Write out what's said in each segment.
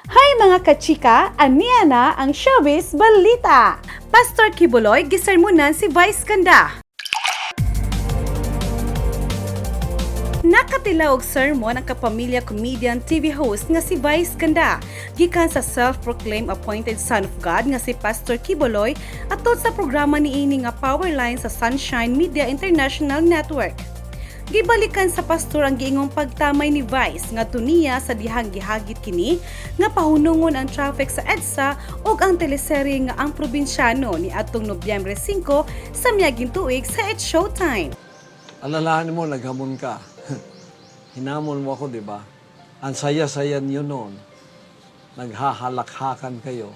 Hi mga kachika! Aniya na ang showbiz balita! Pastor Kibuloy gisermonan si Vice Ganda. Nakatila og sermon ang kapamilya comedian TV host nga si Vice Ganda gikan sa self-proclaimed appointed son of God nga si Pastor Kibuloy atol sa programa niini nga Powerline sa Sunshine Media International Network. Gibalikan sa pastor ang giingong pagtamay ni Vice nga tuniya sa dihang gihagit kini nga pahunungon ang traffic sa EDSA ug ang teleserye nga Ang Probinsyano ni atong Nobyembre 5 sa miaging tuig sa It's Showtime. Alalahanin mo, naghamon ka. Hinamon mo ako, di ba? Ang saya-saya niyo noon. Naghahalakhakan kayo.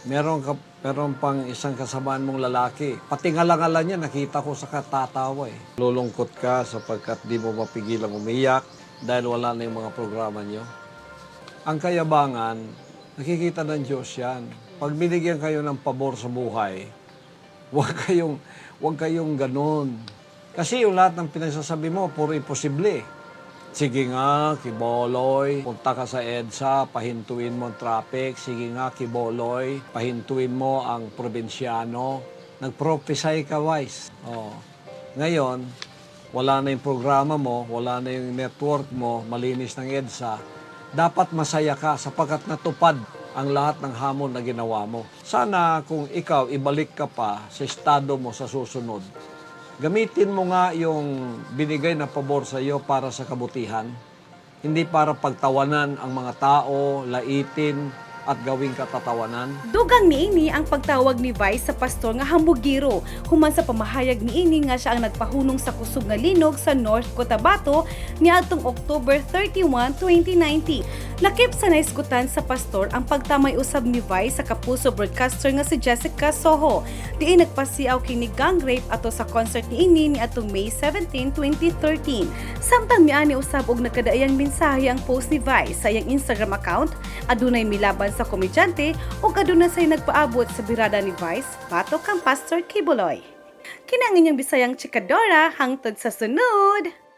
Meron pang isang kasamaan mong lalaki. Pati ngala-ngala niya, nakita ko sa katatawa eh. Lulungkot ka sapagkat di mo mapigilang umiyak dahil wala na yung mga programa niyo. Ang kayabangan, nakikita ng Diyos yan. Pag binigyan kayo ng pabor sa buhay, huwag kayong ganon. Kasi yung lahat ng pinagsasabi mo, puro imposible. Sige nga, Kiboloy, punta ka sa EDSA, pahintuin mo ang traffic. Sige nga, Kiboloy, pahintuin mo ang probinsyano. Nag-prophesy ka, Vice. Oh. Ngayon, wala na yung programa mo, wala na yung network mo, malinis ng EDSA. Dapat masaya ka sapagkat natupad ang lahat ng hamon na ginawa mo. Sana kung ikaw, ibalik ka pa sa estado mo sa susunod. Gamitin mo nga yung binigay na pabor sa iyo para sa kabutihan. Hindi para pagtawanan ang mga tao, laitin at gawing katatawanan. Dugang niini ang pagtawag ni Vice sa pastor nga hambugiro human sa pamahayag niini nga siya ang nagpahunong sa kusog nga linog sa North Cotabato niadtong October 31, 2019. Lakip sa naiskutan sa pastor ang pagtamay usab ni Vice sa kapuso broadcaster nga si Jessica Soho. Diin nagpasiaw kini gang rape ato sa concert niini niadtong May 17, 2013. Samtang miani usab og nagkadaayang mensahe ang post ni Vice sa iyang Instagram account, adunay milaban sa komedyante ug aduna say nagpaabot sa birada ni Vice patok kang Pastor Kibuloy. Kinangin niyang Bisayang Chikadora hangtod sa sunod.